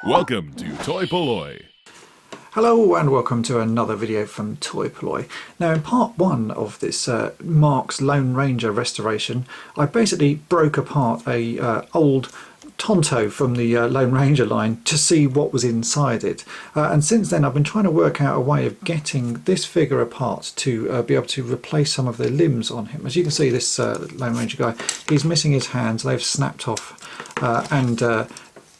Welcome to toy-polloi. Hello and welcome to another video from toy-polloi. Now in part one of this Marx Lone Ranger restoration, I basically broke apart a old Tonto from the Lone Ranger line to see what was inside it. And since then I've been trying to work out a way of getting this figure apart to be able to replace some of the limbs on him. As you can see, this Lone Ranger guy, he's missing his hands, they've snapped off, and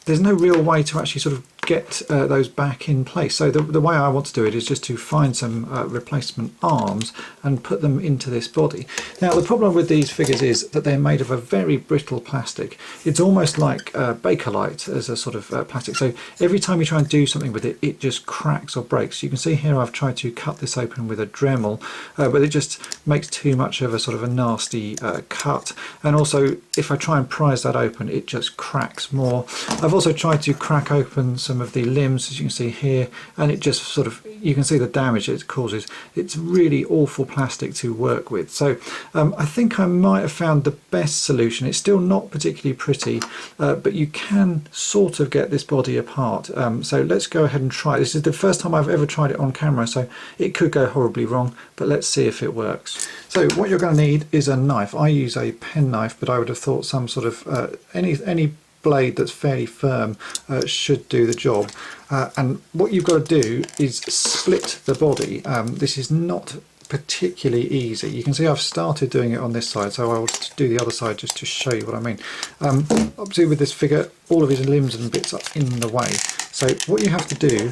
there's no real way to actually sort of get those back in place. So the way I want to do it is just to find some replacement arms and put them into this body. Now the problem with these figures is that they're made of a very brittle plastic. It's almost like Bakelite as a sort of plastic. So every time you try and do something with it, it just cracks or breaks. You can see here I've tried to cut this open with a Dremel, but it just makes too much of a sort of a nasty cut. And also if I try and prise that open, it just cracks more. I've also tried to crack open some of the limbs, as you can see here, and it just sort of, you can see the damage it causes. It's really awful plastic to work with. So I think I might have found the best solution. It's still not particularly pretty, but you can sort of get this body apart. So let's go ahead and try. This is the first time I've ever tried it on camera, so it could go horribly wrong, but let's see if it works. So what you're going to need is a knife. I use a pen knife, but I would have thought some sort of any blade that's fairly firm should do the job. And what you've got to do is split the body. This is not particularly easy. You can see I've started doing it on this side, so I'll do the other side just to show you what I mean. Obviously with this figure, all of his limbs and bits are in the way. So what you have to do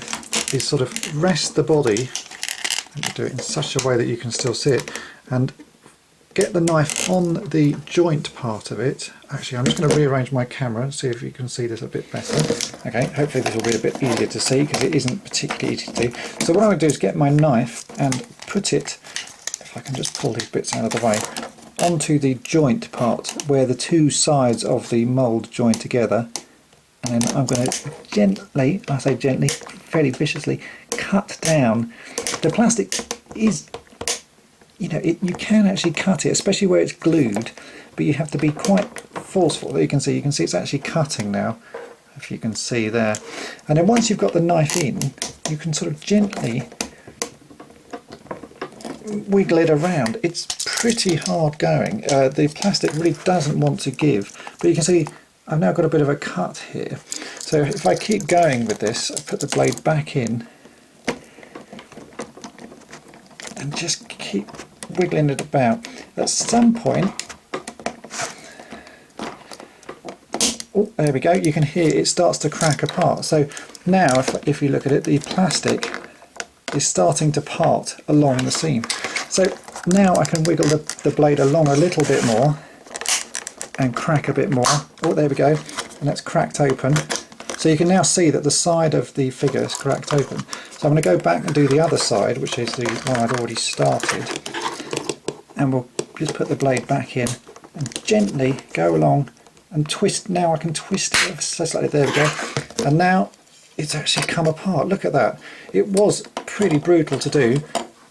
is sort of rest the body, and do it in such a way that you can still see it, and get the knife on the joint part of it. Actually, I'm just going to rearrange my camera and see if you can see this a bit better. Okay, hopefully this will be a bit easier to see because it isn't particularly easy to do. So what I'm going to do is get my knife and put it, if I can just pull these bits out of the way, onto the joint part where the two sides of the mould join together. And then I'm going to gently, I say gently, fairly viciously, cut down. The plastic is, you know, you can actually cut it, especially where it's glued, but you have to be quite forceful. There you can see it's actually cutting now, if you can see there. And then once you've got the knife in, you can sort of gently wiggle it around. It's pretty hard going. The plastic really doesn't want to give, but you can see I've now got a bit of a cut here. So if I keep going with this, I put the blade back in and just keep wiggling it about. At some point, oh, there we go, you can hear it starts to crack apart. So now if you look at it, the plastic is starting to part along the seam. So now I can wiggle the blade along a little bit more and crack a bit more. Oh, there we go, and that's cracked open. So you can now see that the side of the figure is cracked open. So I'm going to go back and do the other side, which is the one I'd already started. And we'll just put the blade back in and gently go along and twist. Now I can twist it ever so slightly. There we go. And now it's actually come apart. Look at that. It was pretty brutal to do,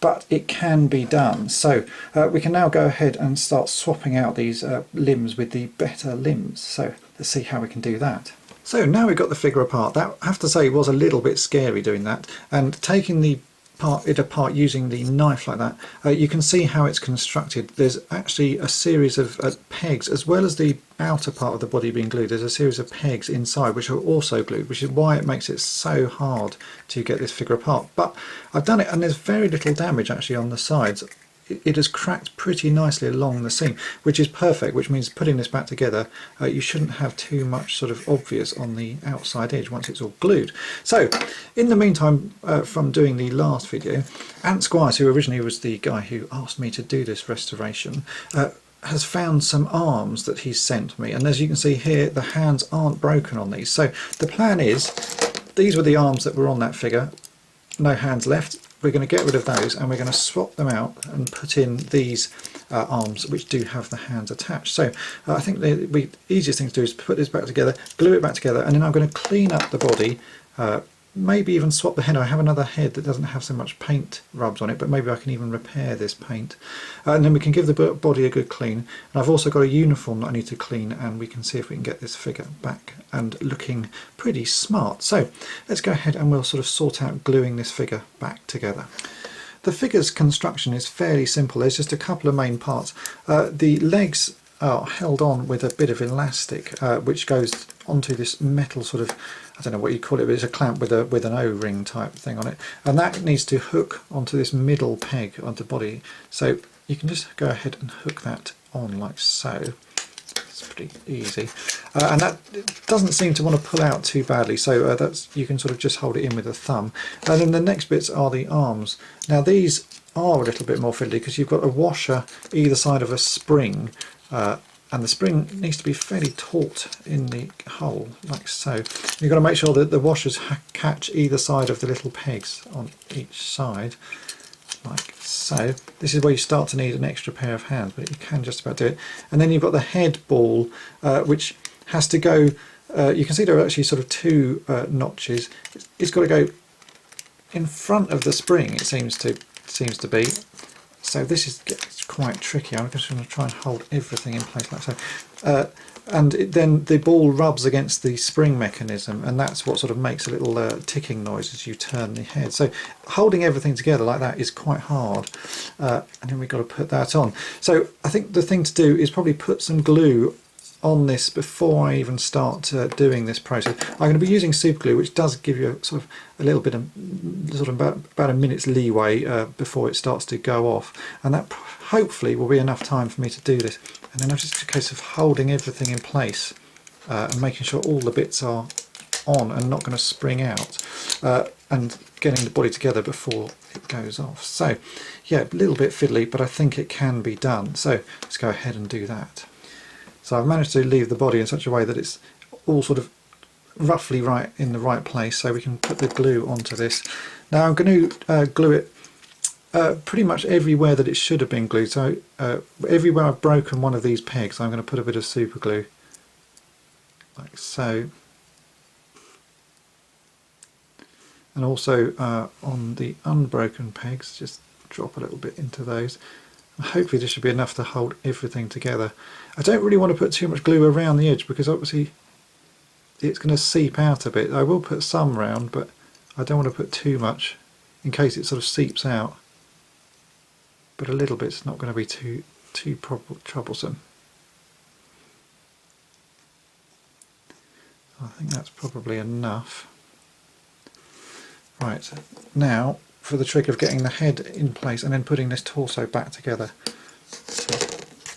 but it can be done. So we can now go ahead and start swapping out these limbs with the better limbs. So let's see how we can do that. So now we've got the figure apart. That, I have to say, was a little bit scary doing that, and taking it apart using the knife like that, you can see how it's constructed. There's actually a series of pegs, as well as the outer part of the body being glued. There's a series of pegs inside which are also glued, which is why it makes it so hard to get this figure apart. But I've done it and there's very little damage actually on the sides. It has cracked pretty nicely along the seam, which is perfect, which means putting this back together, you shouldn't have too much sort of obvious on the outside edge once it's all glued. So in the meantime, from doing the last video, Ant Squires, who originally was the guy who asked me to do this restoration, has found some arms that he's sent me, and as you can see here, the hands aren't broken on these. So the plan is, these were the arms that were on that figure, no hands left. We're going to get rid of those and we're going to swap them out and put in these arms which do have the hands attached. So I think the easiest thing to do is put this back together, glue it back together, and then I'm going to clean up the body maybe even swap the head. I have another head that doesn't have so much paint rubs on it, but maybe I can even repair this paint. And then we can give the body a good clean. And I've also got a uniform that I need to clean, and we can see if we can get this figure back and looking pretty smart. So let's go ahead and we'll sort of sort out gluing this figure back together. The figure's construction is fairly simple. There's just a couple of main parts. The legs are held on with a bit of elastic which goes onto this metal sort of, I don't know what you call it, but it's a clamp with an O-ring type thing on it, and that needs to hook onto this middle peg onto the body. So you can just go ahead and hook that on like so. It's pretty easy, and that doesn't seem to want to pull out too badly, so that's, you can sort of just hold it in with a thumb. And then the next bits are the arms. Now these are a little bit more fiddly because you've got a washer either side of a spring, and the spring needs to be fairly taut in the hole like so. You've got to make sure that the washers catch either side of the little pegs on each side like so. This is where you start to need an extra pair of hands, but you can just about do it. And then you've got the head ball, which has to go, you can see there are actually sort of two notches. It's got to go in front of the spring, it seems to be. So this is quite tricky. I'm just going to try and hold everything in place like so. Then the ball rubs against the spring mechanism, and that's what sort of makes a little ticking noise as you turn the head. So holding everything together like that is quite hard, and then we've got to put that on. So I think the thing to do is probably put some glue on this before I even start doing this process. I'm going to be using super glue, which does give you sort of a little bit of sort of about a minute's leeway before it starts to go off, and that hopefully will be enough time for me to do this. And then it's just a case of holding everything in place and making sure all the bits are on and not going to spring out, and getting the body together before it goes off. So yeah, a little bit fiddly, but I think it can be done. So let's go ahead and do that. So I've managed to leave the body in such a way that it's all sort of roughly right in the right place, so we can put the glue onto this. Now I'm going to glue it pretty much everywhere that it should have been glued. So everywhere I've broken one of these pegs, I'm going to put a bit of super glue like so. And also on the unbroken pegs, just drop a little bit into those. Hopefully this should be enough to hold everything together. I don't really want to put too much glue around the edge because obviously it's going to seep out a bit. I will put some round, but I don't want to put too much in case it sort of seeps out. But a little bit's not going to be too troublesome. I think that's probably enough. Right, now for the trick of getting the head in place and then putting this torso back together,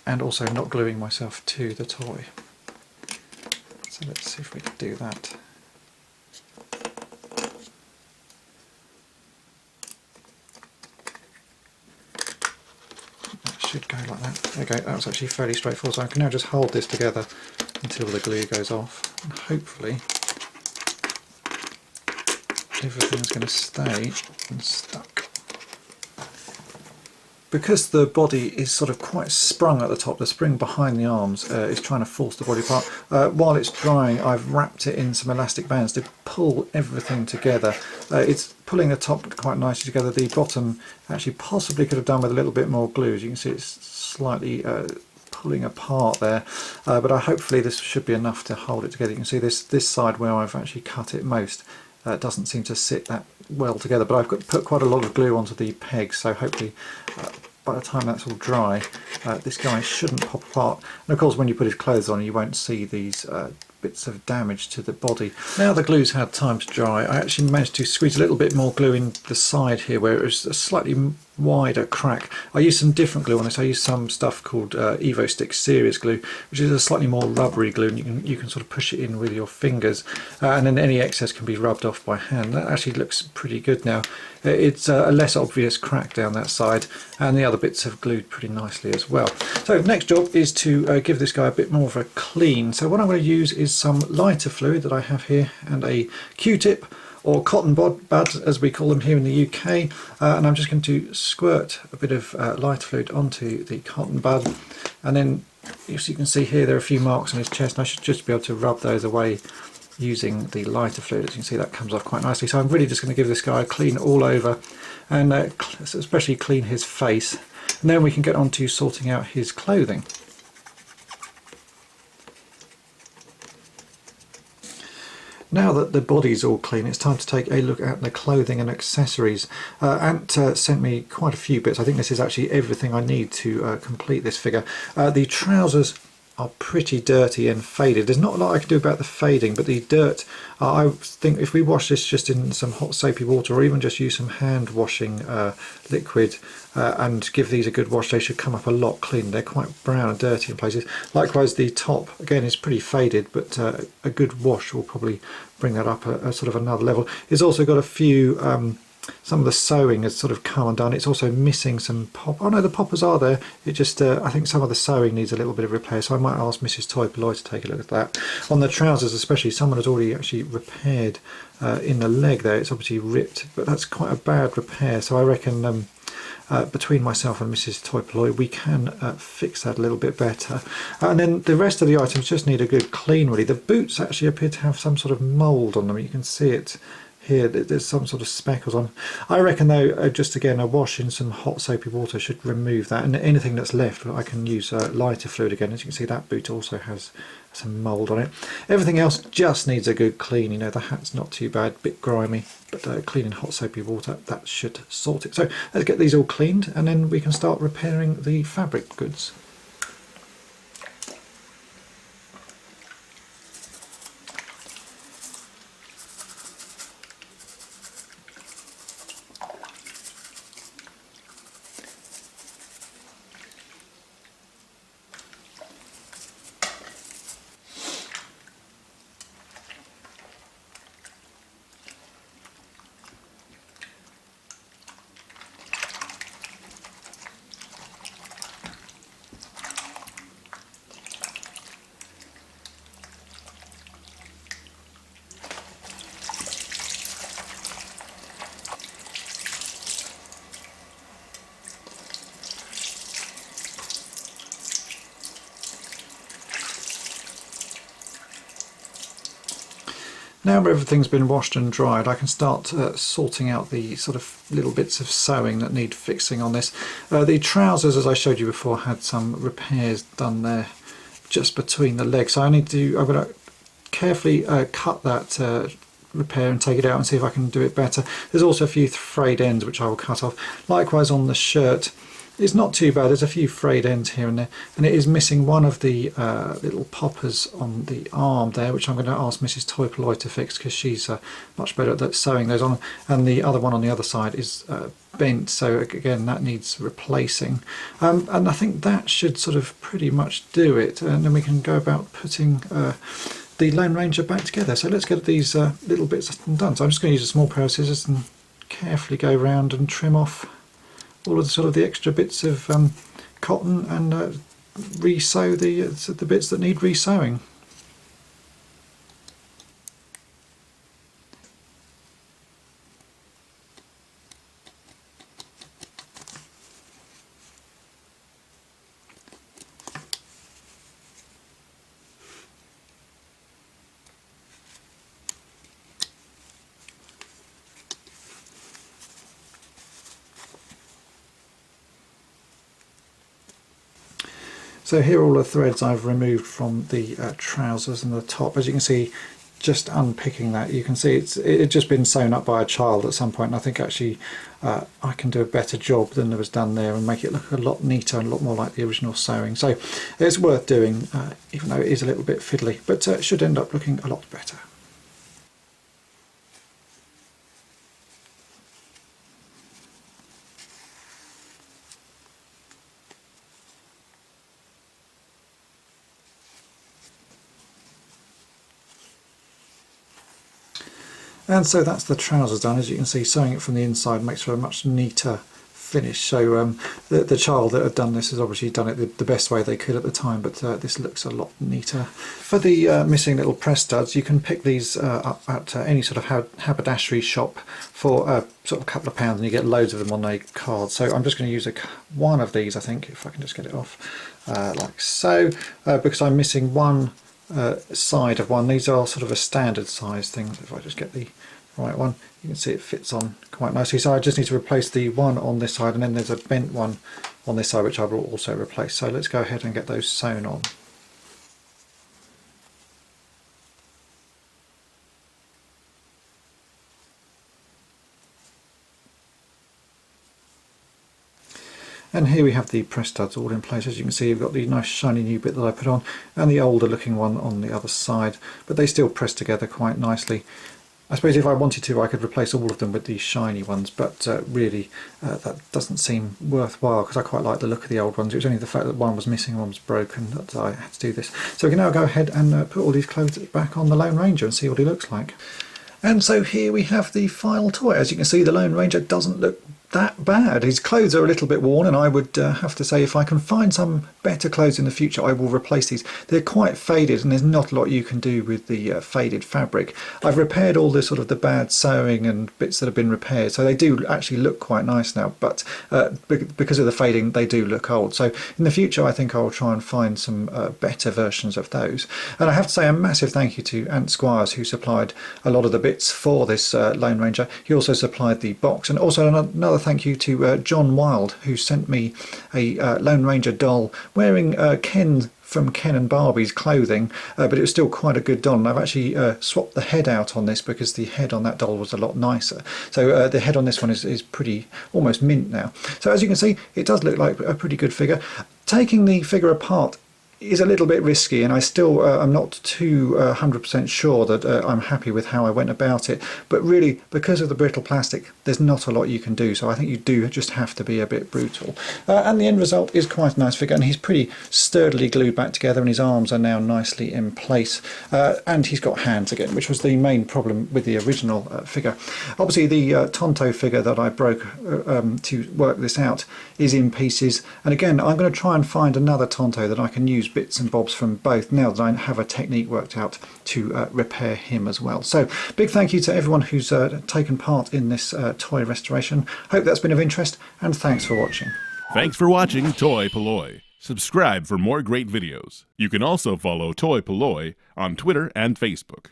and also not gluing myself to the toy. So let's see if we can do that. That should go like that. There we go, that was actually fairly straightforward. So I can now just hold this together until the glue goes off, and hopefully everything's going to stay stuck. Because the body is sort of quite sprung at the top, the spring behind the arms is trying to force the body apart. While it's drying, I've wrapped it in some elastic bands to pull everything together. It's pulling the top quite nicely together. The bottom actually possibly could have done with a little bit more glue. As you can see, it's slightly pulling apart there, but hopefully this should be enough to hold it together. You can see this side where I've actually cut it most doesn't seem to sit that well together, but I've put quite a lot of glue onto the pegs, so hopefully by the time that's all dry, this guy shouldn't pop apart. And of course when you put his clothes on, you won't see these bits of damage to the body. Now the glue's had time to dry, I actually managed to squeeze a little bit more glue in the side here where it was a slightly wider crack. I used some different glue on this. I used some stuff called Evo Stick Serious Glue, which is a slightly more rubbery glue, and you can sort of push it in with your fingers, and then any excess can be rubbed off by hand. That actually looks pretty good now. It's a less obvious crack down that side, and the other bits have glued pretty nicely as well. So next job is to give this guy a bit more of a clean. So what I'm going to use is some lighter fluid that I have here, and a Q-tip, or cotton bud as we call them here in the UK, and I'm just going to squirt a bit of lighter fluid onto the cotton bud, and then as you can see here there are a few marks on his chest, and I should just be able to rub those away using the lighter fluid. As you can see, that comes off quite nicely. So I'm really just going to give this guy a clean all over, and especially clean his face, and then we can get on to sorting out his clothing. Now that the body's all clean, it's time to take a look at the clothing and accessories. Ant sent me quite a few bits. I think this is actually everything I need to complete this figure. The trousers are pretty dirty and faded. There's not a lot I can do about the fading, but the dirt, I think if we wash this just in some hot soapy water, or even just use some hand washing liquid and give these a good wash, they should come up a lot cleaner. They're quite brown and dirty in places. Likewise, the top again is pretty faded, but a good wash will probably bring that up a sort of another level. It's also got a few some of the sewing has sort of come undone. It's also missing some pop. Oh no, the poppers are there. It just I think some of the sewing needs a little bit of repair, so I might ask Mrs. Toy-polloi to take a look at that. On the trousers especially, someone has already actually repaired in the leg there. It's obviously ripped, but that's quite a bad repair, so I reckon between myself and Mrs. Toy-polloi we can fix that a little bit better. And then the rest of the items just need a good clean really. The boots actually appear to have some sort of mould on them. You can see it here, there's some sort of speckles on. I reckon though, just again a wash in some hot soapy water should remove that, and anything that's left I can use lighter fluid again. As you can see, that boot also has some mould on it. Everything else just needs a good clean. You know, the hat's not too bad, bit grimy, but clean in hot soapy water, that should sort it. So let's get these all cleaned, and then we can start repairing the fabric goods. Now everything's been washed and dried, I can start sorting out the sort of little bits of sewing that need fixing on this. The trousers, as I showed you before, had some repairs done there just between the legs. So I'm going to carefully cut that repair and take it out and see if I can do it better. There's also a few frayed ends which I will cut off. Likewise on the shirt, it's not too bad. There's a few frayed ends here and there, and it is missing one of the little poppers on the arm there, which I'm going to ask Mrs. Toy-polloi to fix because she's much better at sewing those on, and the other one on the other side is bent, so again that needs replacing, and I think that should sort of pretty much do it, and then we can go about putting the Lone Ranger back together. So let's get these little bits done. So I'm just going to use a small pair of scissors and carefully go around and trim off all of the extra bits of cotton and re-sew the bits that need re-sewing. So here are all the threads I've removed from the trousers and the top. As you can see, just unpicking that, you can see it's just been sewn up by a child at some point, and I think actually I can do a better job than was done there and make it look a lot neater and a lot more like the original sewing. So it's worth doing, even though it is a little bit fiddly, but it should end up looking a lot better. And so that's the trousers done. As you can see, sewing it from the inside makes for a much neater finish. So the child that had done this has obviously done it the best way they could at the time, but this looks a lot neater. For the missing little press studs, you can pick these up at any sort of haberdashery shop for sort of a couple of pounds, and you get loads of them on a card. So I'm just going to use one of these, I think, if I can just get it off, like so, because I'm missing one side of one. These are sort of a standard size thing. If I just get the right one, you can see it fits on quite nicely. So I just need to replace the one on this side, and then there's a bent one on this side which I will also replace. So let's go ahead and get those sewn on. And here we have the press studs all in place. As you can see, you've got the nice shiny new bit that I put on and the older looking one on the other side, but they still press together quite nicely. I suppose if I wanted to, I could replace all of them with these shiny ones, but really that doesn't seem worthwhile because I quite like the look of the old ones. It was only the fact that one was missing, one was broken, that I had to do this. So we can now go ahead and put all these clothes back on the Lone Ranger and see what he looks like. And so here we have the final toy. As you can see, the Lone Ranger doesn't look that bad. His clothes are a little bit worn, and I would have to say if I can find some better clothes in the future, I will replace these. They're quite faded, and there's not a lot you can do with the faded fabric. I've repaired all the sort of the bad sewing and bits that have been repaired, so they do actually look quite nice now, but because of the fading they do look old. So in the future I think I'll try and find some better versions of those. And I have to say a massive thank you to Ant Squires, who supplied a lot of the bits for this Lone Ranger. He also supplied the box, and also another thank you to John Wild, who sent me a Lone Ranger doll wearing Ken from Ken and Barbie's clothing, but it was still quite a good doll, and I've actually swapped the head out on this because the head on that doll was a lot nicer. So the head on this one is pretty almost mint now. So as you can see, it does look like a pretty good figure. Taking the figure apart is a little bit risky, and I still am not too 100% sure that I'm happy with how I went about it, but really because of the brittle plastic there's not a lot you can do, so I think you do just have to be a bit brutal. And the end result is quite a nice figure, and he's pretty sturdily glued back together, and his arms are now nicely in place, and he's got hands again, which was the main problem with the original figure. Obviously the Tonto figure that I broke to work this out is in pieces, and again I'm going to try and find another Tonto that I can use bits and bobs from both now that I have a technique worked out to repair him as well. So big thank you to everyone who's taken part in this toy restoration. Hope that's been of interest, and thanks for watching. Thanks for watching toy-polloi. Subscribe for more great videos. You can also follow toy-polloi on Twitter and Facebook.